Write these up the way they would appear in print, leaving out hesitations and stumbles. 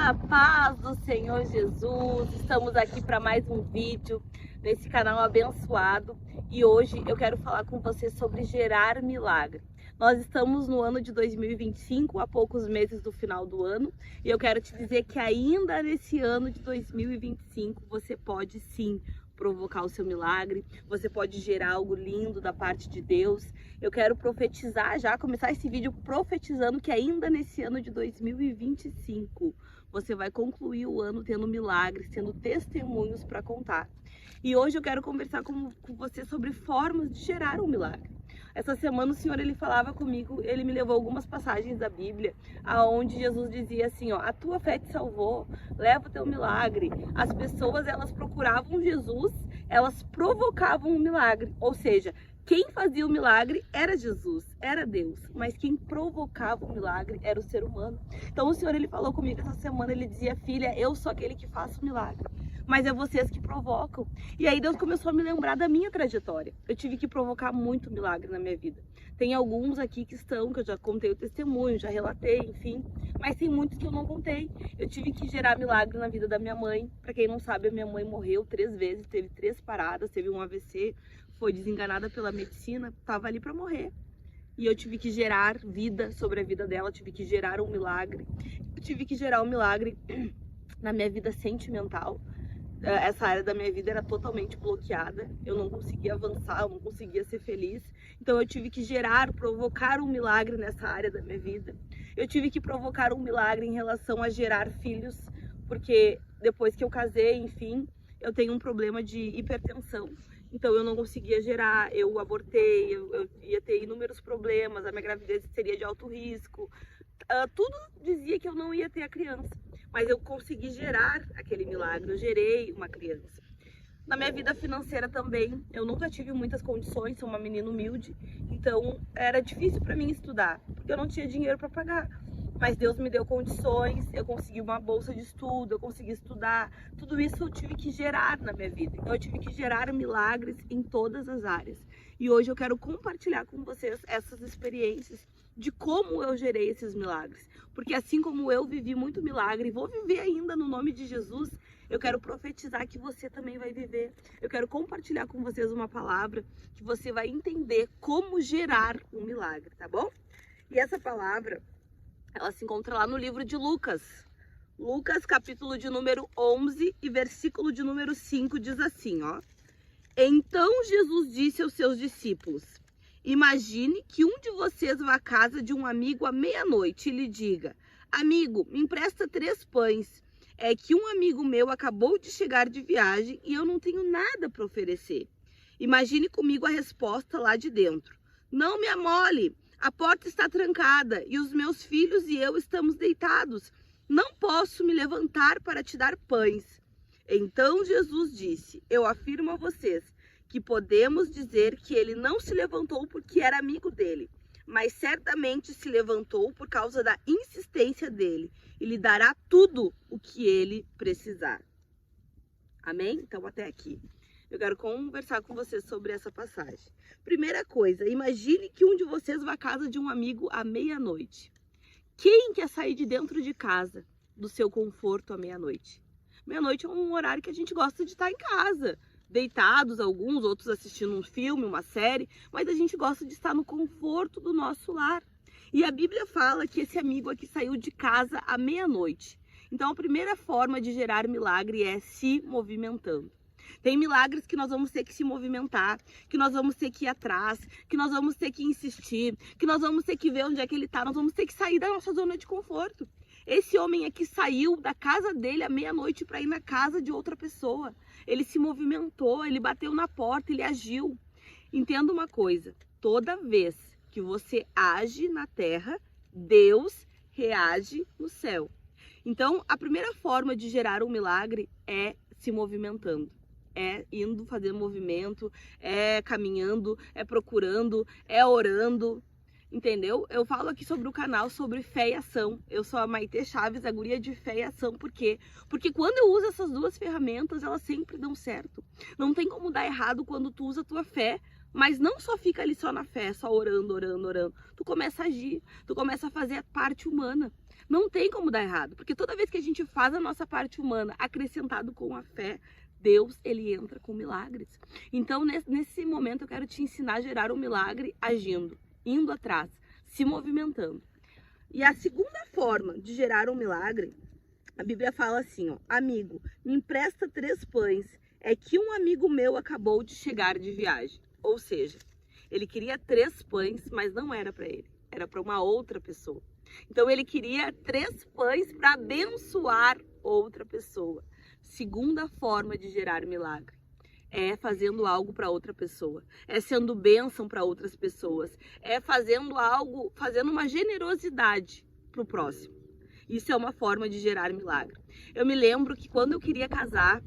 Olá, paz do Senhor Jesus. Estamos aqui para mais um vídeo nesse canal abençoado e hoje eu quero falar com você sobre gerar milagre. Nós estamos no ano de 2025, há poucos meses do final do ano, e eu quero te dizer que ainda nesse ano de 2025 você pode sim provocar o seu milagre, você pode gerar algo lindo da parte de Deus. Eu quero profetizar já, começar esse vídeo profetizando que ainda nesse ano de 2025 você vai concluir o ano tendo milagres, tendo testemunhos para contar. E hoje eu quero conversar com você sobre formas de gerar um milagre. Essa semana o Senhor ele falava comigo, ele me levou algumas passagens da Bíblia, aonde Jesus dizia assim, ó, a tua fé te salvou, leva o teu milagre. As pessoas elas procuravam Jesus, elas provocavam um milagre, ou seja, quem fazia o milagre era Jesus, era Deus, mas quem provocava o milagre era o ser humano. Então o Senhor ele falou comigo essa semana, ele dizia, filha, eu sou aquele que faço o milagre, mas é vocês que provocam. E aí Deus começou a me lembrar da minha trajetória. Eu tive que provocar muito milagre na minha vida. Tem alguns aqui que eu já contei o testemunho, já relatei, enfim, mas tem muitos que eu não contei. Eu tive que gerar milagre na vida da minha mãe. Para quem não sabe, a minha mãe morreu 3 vezes, teve 3 paradas, teve um AVC, foi desenganada pela medicina, estava ali para morrer. E eu tive que gerar vida sobre a vida dela, tive que gerar um milagre. Eu tive que gerar um milagre na minha vida sentimental. Essa área da minha vida era totalmente bloqueada, eu não conseguia avançar, eu não conseguia ser feliz, então eu tive que provocar um milagre nessa área da minha vida. Eu tive que provocar um milagre em relação a gerar filhos, porque depois que eu casei, enfim, eu tenho um problema de hipertensão, então eu não conseguia gerar, eu abortei, eu ia ter inúmeros problemas, a minha gravidez seria de alto risco, tudo dizia que eu não ia ter a criança. Mas eu consegui gerar aquele milagre, eu gerei uma criança. Na minha vida financeira também, eu nunca tive muitas condições, sou uma menina humilde, então era difícil para mim estudar, porque eu não tinha dinheiro para pagar. Mas Deus me deu condições, eu consegui uma bolsa de estudo, eu consegui estudar, tudo isso eu tive que gerar na minha vida. Então eu tive que gerar milagres em todas as áreas. E hoje eu quero compartilhar com vocês essas experiências de como eu gerei esses milagres. Porque assim como eu vivi muito milagre e vou viver ainda no nome de Jesus, eu quero profetizar que você também vai viver. Eu quero compartilhar com vocês uma palavra que você vai entender como gerar um milagre, tá bom? E essa palavra, ela se encontra lá no livro de Lucas. Lucas, capítulo de número 11 e versículo de número 5 diz assim, ó. Então Jesus disse aos seus discípulos, imagine que um de vocês vá à casa de um amigo à meia-noite e lhe diga, amigo, me empresta 3 pães. É que um amigo meu acabou de chegar de viagem e eu não tenho nada para oferecer. Imagine comigo a resposta lá de dentro. Não me amole, a porta está trancada e os meus filhos e eu estamos deitados. Não posso me levantar para te dar pães. Então Jesus disse, eu afirmo a vocês, que podemos dizer que ele não se levantou porque era amigo dele, mas certamente se levantou por causa da insistência dele e lhe dará tudo o que ele precisar. Amém? Então até aqui. Eu quero conversar com vocês sobre essa passagem. Primeira coisa, imagine que um de vocês vá à casa de um amigo à meia-noite. Quem quer sair de dentro de casa, do seu conforto à meia-noite? Meia-noite é um horário que a gente gosta de estar em casa, deitados alguns, outros assistindo um filme, uma série, mas a gente gosta de estar no conforto do nosso lar. E a Bíblia fala que esse amigo aqui saiu de casa à meia-noite. Então a primeira forma de gerar milagre é se movimentando. Tem milagres que nós vamos ter que se movimentar, que nós vamos ter que ir atrás, que nós vamos ter que insistir, que nós vamos ter que ver onde é que ele está, nós vamos ter que sair da nossa zona de conforto. Esse homem aqui saiu da casa dele à meia-noite para ir na casa de outra pessoa. Ele se movimentou, ele bateu na porta, ele agiu. Entenda uma coisa, toda vez que você age na terra, Deus reage no céu. Então, a primeira forma de gerar um milagre é se movimentando. É indo fazer movimento, é caminhando, é procurando, é orando. Entendeu? Eu falo aqui sobre o canal sobre fé e ação. Eu sou a Maitê Chaves, a guria de fé e ação. Por quê? Porque quando eu uso essas duas ferramentas, elas sempre dão certo. Não tem como dar errado quando tu usa a tua fé, mas não só fica ali só na fé, só orando, orando, orando. Tu começa a agir, tu começa a fazer a parte humana. Não tem como dar errado, porque toda vez que a gente faz a nossa parte humana acrescentado com a fé, Deus, ele entra com milagres. Então, nesse momento, eu quero te ensinar a gerar um milagre agindo, indo atrás, se movimentando. E a segunda forma de gerar um milagre, a Bíblia fala assim, ó, amigo, me empresta 3 pães, é que um amigo meu acabou de chegar de viagem. Ou seja, ele queria 3 pães, mas não era para ele, era para uma outra pessoa. Então ele queria 3 pães para abençoar outra pessoa. Segunda forma de gerar milagre é fazendo algo para outra pessoa, é sendo bênção para outras pessoas, é fazendo algo, fazendo uma generosidade para o próximo. Isso é uma forma de gerar milagre. Eu me lembro que quando eu queria casar,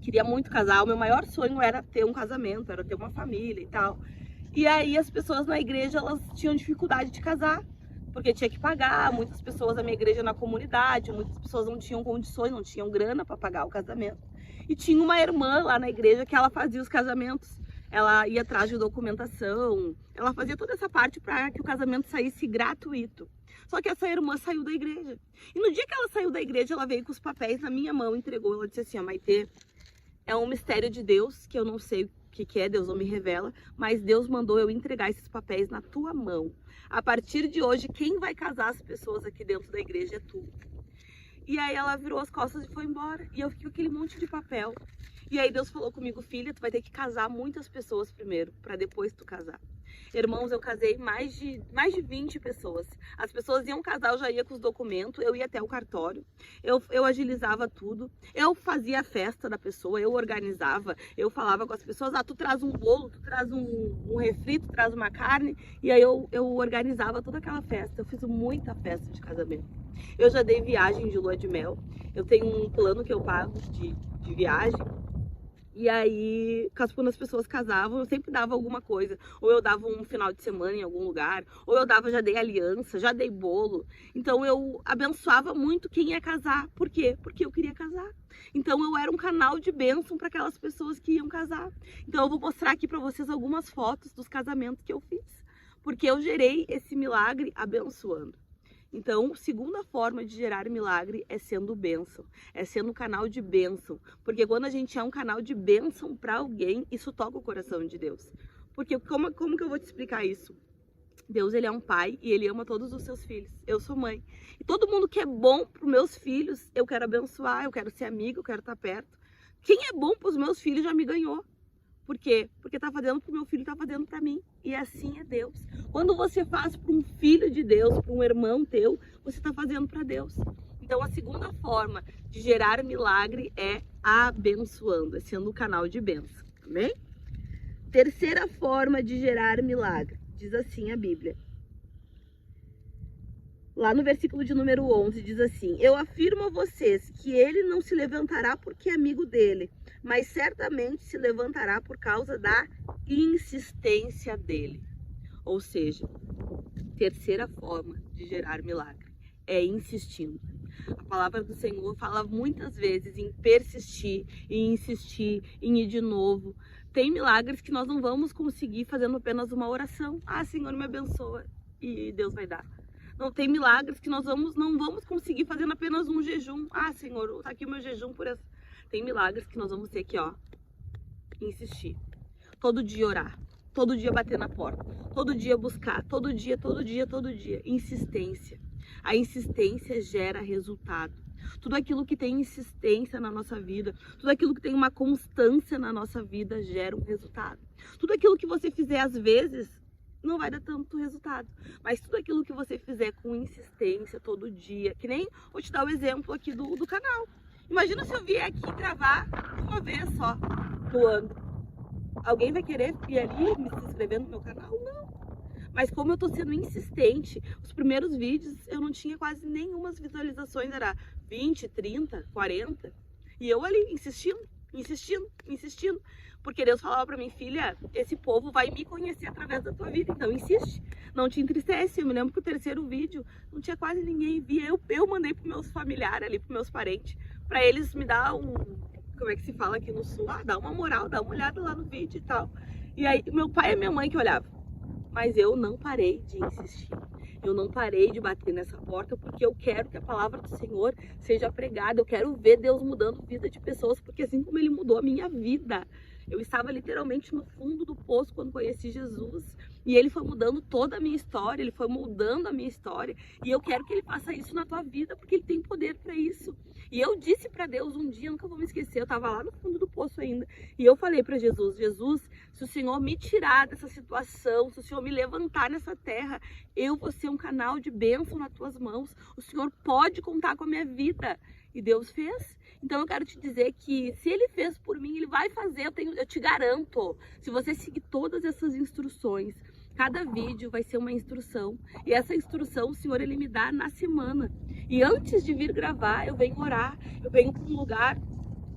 queria muito casar, o meu maior sonho era ter um casamento, era ter uma família e tal. E aí as pessoas na igreja, elas tinham dificuldade de casar, porque tinha que pagar, muitas pessoas da minha igreja na comunidade, muitas pessoas não tinham condições, não tinham grana para pagar o casamento. E tinha uma irmã lá na igreja que ela fazia os casamentos, ela ia atrás de documentação, ela fazia toda essa parte para que o casamento saísse gratuito. Só que essa irmã saiu da igreja. E no dia que ela saiu da igreja, ela veio com os papéis na minha mão, entregou, ela disse assim, ó, Maitê, é um mistério de Deus, que eu não sei o que é, Deus não me revela, mas Deus mandou eu entregar esses papéis na tua mão. A partir de hoje, quem vai casar as pessoas aqui dentro da igreja é tu. E aí ela virou as costas e foi embora. E eu fiquei com aquele monte de papel. E aí Deus falou comigo, filha, tu vai ter que casar muitas pessoas primeiro, para depois tu casar. Irmãos, eu casei mais de 20 pessoas. As pessoas iam casar, eu já ia com os documentos, eu ia até o cartório, eu agilizava tudo, eu fazia a festa da pessoa, eu organizava, eu falava com as pessoas, tu traz um bolo, tu traz um refri, tu traz uma carne, e aí eu organizava toda aquela festa. Eu fiz muita festa de casamento. Eu já dei viagem de lua de mel, eu tenho um plano que eu pago de viagem. E aí, quando as pessoas casavam, eu sempre dava alguma coisa. Ou eu dava um final de semana em algum lugar, ou eu dava, já dei aliança, já dei bolo. Então eu abençoava muito quem ia casar. Por quê? Porque eu queria casar. Então eu era um canal de bênção para aquelas pessoas que iam casar. Então eu vou mostrar aqui para vocês algumas fotos dos casamentos que eu fiz. Porque eu gerei esse milagre abençoando. Então, segunda forma de gerar milagre é sendo bênção, é sendo um canal de bênção, porque quando a gente é um canal de bênção para alguém, isso toca o coração de Deus. Porque como que eu vou te explicar isso? Deus, ele é um pai e ele ama todos os seus filhos. Eu sou mãe. E todo mundo que é bom para os meus filhos, eu quero abençoar, eu quero ser amiga, eu quero estar perto. Quem é bom para os meus filhos já me ganhou. Por quê? Porque tá fazendo pro meu filho, tá fazendo para mim. E assim é Deus. Quando você faz para um filho de Deus, para um irmão teu, você tá fazendo para Deus. Então a segunda forma de gerar milagre é abençoando, é sendo um canal de bênção, amém? Terceira forma de gerar milagre, diz assim a Bíblia. Lá no versículo de número 11 diz assim, eu afirmo a vocês que ele não se levantará porque é amigo dele, mas certamente se levantará por causa da insistência dele. Ou seja, terceira forma de gerar milagre é insistindo. A palavra do Senhor fala muitas vezes em persistir, em insistir, em ir de novo. Tem milagres que nós não vamos conseguir fazendo apenas uma oração. Ah, Senhor, me abençoa, e Deus vai dar. Não, tem milagres que nós não vamos conseguir fazendo apenas um jejum. Ah, Senhor, tá aqui o meu jejum por essa. Tem milagres que nós vamos ter que, insistir. Todo dia orar, todo dia bater na porta, todo dia buscar, todo dia. Insistência. A insistência gera resultado. Tudo aquilo que tem insistência na nossa vida, tudo aquilo que tem uma constância na nossa vida gera um resultado. Tudo aquilo que você fizer às vezes não vai dar tanto resultado, mas tudo aquilo que você fizer com insistência todo dia, que nem vou te dar o exemplo aqui do canal. Imagina se eu vier aqui gravar uma vez só no ano. Alguém vai querer ir ali me se inscrever no meu canal? Não. Mas como eu tô sendo insistente, os primeiros vídeos eu não tinha quase nenhuma visualizações, era 20, 30, 40. E eu ali insistindo. Porque Deus falava pra mim, filha, esse povo vai me conhecer através da tua vida, então insiste, não te entristece. Eu me lembro que o terceiro vídeo não tinha quase ninguém via, eu mandei pros meus familiares ali, pros meus parentes, pra eles me dar como é que se fala aqui no sul, dar uma moral, dar uma olhada lá no vídeo e tal. E aí meu pai e minha mãe que olhavam, mas eu não parei de insistir. Eu não parei de bater nessa porta porque eu quero que a palavra do Senhor seja pregada. Eu quero ver Deus mudando a vida de pessoas, porque assim como Ele mudou a minha vida, eu estava literalmente no fundo do poço quando conheci Jesus. E Ele foi mudando toda a minha história, Ele foi moldando a minha história. E eu quero que Ele faça isso na tua vida, porque Ele tem poder para isso. E eu disse para Deus um dia, nunca vou me esquecer, eu estava lá no fundo do poço ainda. E eu falei para Jesus, Jesus, se o Senhor me tirar dessa situação, se o Senhor me levantar nessa terra, eu vou ser um canal de bênção nas tuas mãos. O Senhor pode contar com a minha vida. E Deus fez. Então eu quero te dizer que se Ele fez por mim, Ele vai fazer, eu te garanto. Se você seguir todas essas instruções, cada vídeo vai ser uma instrução. E essa instrução o Senhor Ele me dá na semana. E antes de vir gravar, eu venho orar, eu venho para um lugar.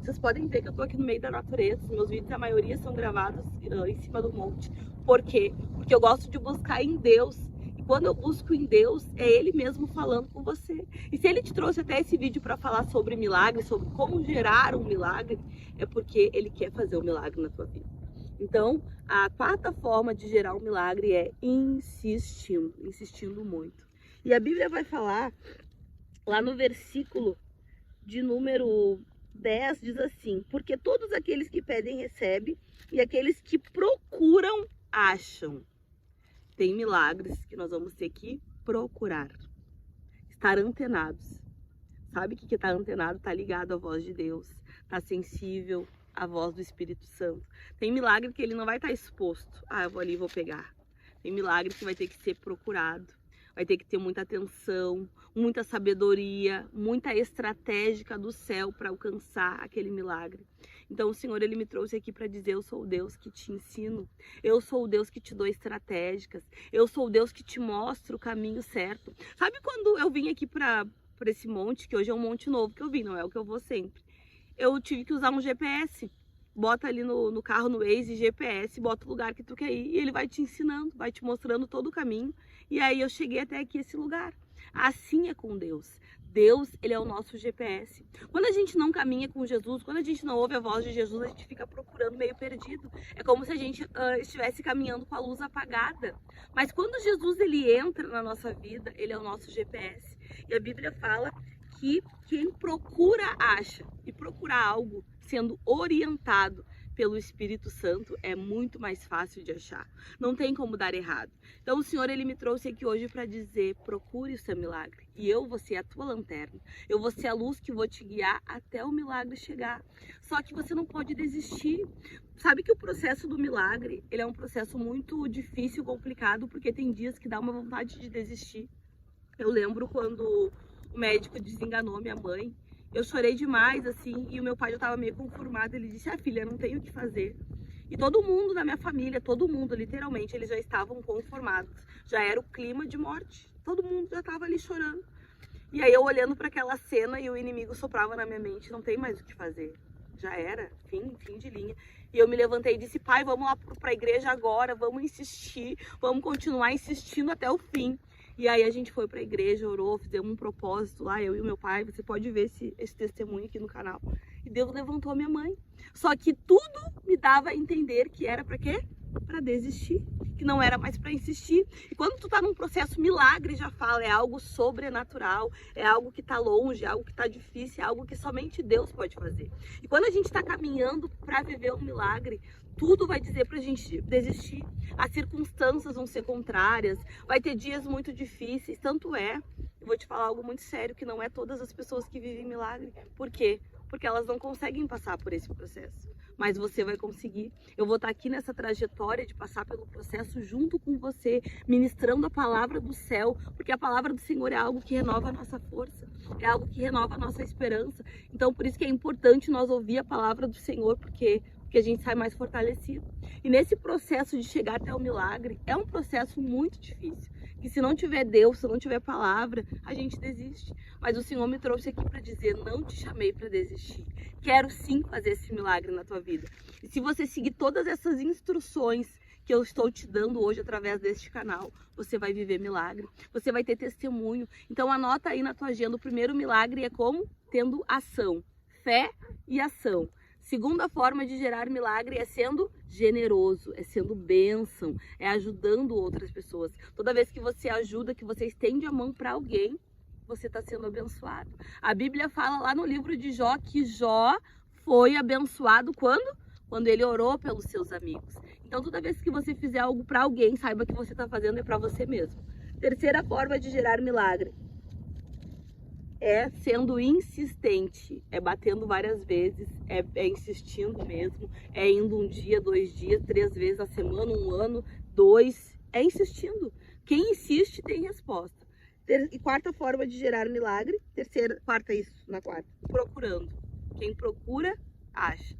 Vocês podem ver que eu tô aqui no meio da natureza. Meus vídeos, a maioria são gravados em cima do monte. Por quê? Porque eu gosto de buscar em Deus. E quando eu busco em Deus, é Ele mesmo falando com você. E se Ele te trouxe até esse vídeo para falar sobre milagre, sobre como gerar um milagre, é porque Ele quer fazer um milagre na tua vida. Então, a quarta forma de gerar um milagre é insistindo, insistindo muito. E a Bíblia vai falar, lá no versículo de número 10, diz assim: porque todos aqueles que pedem recebem, e aqueles que procuram acham. Tem milagres que nós vamos ter que procurar. Estar antenados. Sabe o que é estar antenado? Tá ligado à voz de Deus. Tá sensível à voz do Espírito Santo. Tem milagre que ele não vai estar exposto. Ah, eu vou ali e vou pegar. Tem milagre que vai ter que ser procurado. Vai ter que ter muita atenção, muita sabedoria, muita estratégia do céu para alcançar aquele milagre. Então o Senhor, Ele me trouxe aqui para dizer: eu sou o Deus que te ensino, eu sou o Deus que te dou estratégicas, eu sou o Deus que te mostro o caminho certo. Sabe quando eu vim aqui para esse monte, que hoje é um monte novo que eu vim, não é o que eu vou sempre. Eu tive que usar um GPS. Bota ali no carro, no Waze, GPS, bota o lugar que tu quer ir e ele vai te ensinando, vai te mostrando todo o caminho. E aí eu cheguei até aqui, esse lugar. Assim é com Deus. Deus, Ele é o nosso GPS. Quando a gente não caminha com Jesus, quando a gente não ouve a voz de Jesus, a gente fica procurando meio perdido. É como se a gente estivesse caminhando com a luz apagada. Mas quando Jesus, Ele entra na nossa vida, Ele é o nosso GPS. E a Bíblia fala que quem procura acha. E procurar algo sendo orientado pelo Espírito Santo é muito mais fácil de achar. Não tem como dar errado. Então o Senhor, Ele me trouxe aqui hoje para dizer: procure o seu milagre. E eu vou ser a tua lanterna. Eu vou ser a luz que vou te guiar até o milagre chegar. Só que você não pode desistir. Sabe que o processo do milagre, ele é um processo muito difícil, complicado, porque tem dias que dá uma vontade de desistir. Eu lembro quando o médico desenganou minha mãe. Eu chorei demais, assim, e o meu pai já estava meio conformado. Ele disse: ah, filha, não tenho o que fazer. E todo mundo da minha família, todo mundo, literalmente, eles já estavam conformados. Já era o clima de morte. Todo mundo já estava ali chorando. E aí eu olhando para aquela cena e o inimigo soprava na minha mente: não tem mais o que fazer. Já era, fim de linha. E eu me levantei e disse: pai, vamos lá para a igreja agora, vamos insistir, vamos continuar insistindo até o fim. E aí a gente foi para a igreja, orou, fizemos um propósito lá, eu e o meu pai. Você pode ver esse testemunho aqui no canal. E Deus levantou a minha mãe. Só que tudo me dava a entender que era para quê? Para desistir, que não era mais para insistir. E quando tu tá num processo milagre, já fala, é algo sobrenatural, é algo que tá longe, é algo que tá difícil, é algo que somente Deus pode fazer. E quando a gente tá caminhando para viver um milagre, tudo vai dizer pra gente desistir. As circunstâncias vão ser contrárias, vai ter dias muito difíceis. Tanto é, eu vou te falar algo muito sério, que não é todas as pessoas que vivem milagre. Por quê? Porque elas não conseguem passar por esse processo. Mas você vai conseguir. Eu vou estar aqui nessa trajetória de passar pelo processo junto com você, ministrando a palavra do céu, porque a palavra do Senhor é algo que renova a nossa força, é algo que renova a nossa esperança. Então, por isso que é importante nós ouvir a palavra do Senhor, porque a gente sai mais fortalecido. E nesse processo de chegar até o milagre, é um processo muito difícil. Que se não tiver Deus, se não tiver palavra, a gente desiste. Mas o Senhor me trouxe aqui para dizer: não te chamei para desistir. Quero sim fazer esse milagre na tua vida. E se você seguir todas essas instruções que eu estou te dando hoje através deste canal, você vai viver milagre. Você vai ter testemunho. Então anota aí na tua agenda: o primeiro milagre é como? Tendo ação. Fé e ação. Segunda forma de gerar milagre é sendo generoso, é sendo bênção, é ajudando outras pessoas. Toda vez que você ajuda, que você estende a mão para alguém, você está sendo abençoado. A Bíblia fala lá no livro de Jó que Jó foi abençoado quando? Quando ele orou pelos seus amigos. Então, toda vez que você fizer algo para alguém, saiba que você está fazendo é para você mesmo. Terceira forma de gerar milagre é sendo insistente, é batendo várias vezes, é insistindo mesmo, é indo um dia, 2 dias, 3 vezes a semana, 1 ano, 2, é insistindo. Quem insiste tem resposta. E quarta forma de gerar milagre, procurando. Quem procura, acha.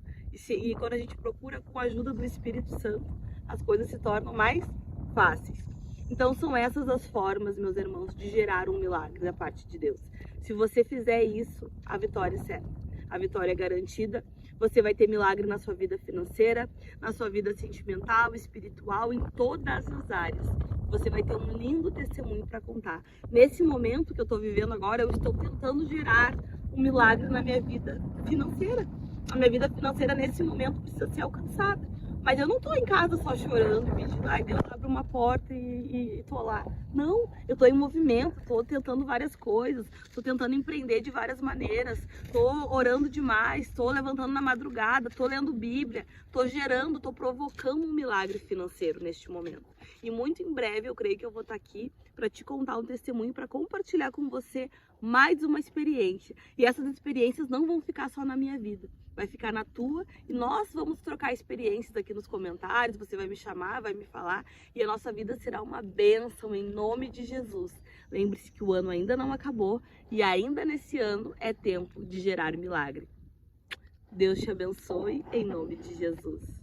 E quando a gente procura com a ajuda do Espírito Santo, as coisas se tornam mais fáceis. Então são essas as formas, meus irmãos, de gerar um milagre da parte de Deus. Se você fizer isso, a vitória é certa. A vitória é garantida. Você vai ter milagre na sua vida financeira, na sua vida sentimental, espiritual, em todas as áreas. Você vai ter um lindo testemunho para contar. Nesse momento que eu estou vivendo agora, eu estou tentando gerar um milagre na minha vida financeira. A minha vida financeira nesse momento precisa ser alcançada. Mas eu não tô em casa só chorando, pedindo, ai Deus, abre uma porta e tô lá. Não, eu tô em movimento, tô tentando várias coisas, tô tentando empreender de várias maneiras, tô orando demais, tô levantando na madrugada, tô lendo Bíblia, tô gerando, tô provocando um milagre financeiro neste momento. E muito em breve eu creio que eu vou estar aqui para te contar um testemunho, para compartilhar com você mais uma experiência. E essas experiências não vão ficar só na minha vida, vai ficar na tua e nós vamos trocar experiências aqui nos comentários, você vai me chamar, vai me falar e a nossa vida será uma bênção em nome de Jesus. Lembre-se que o ano ainda não acabou e ainda nesse ano é tempo de gerar milagre. Deus te abençoe em nome de Jesus.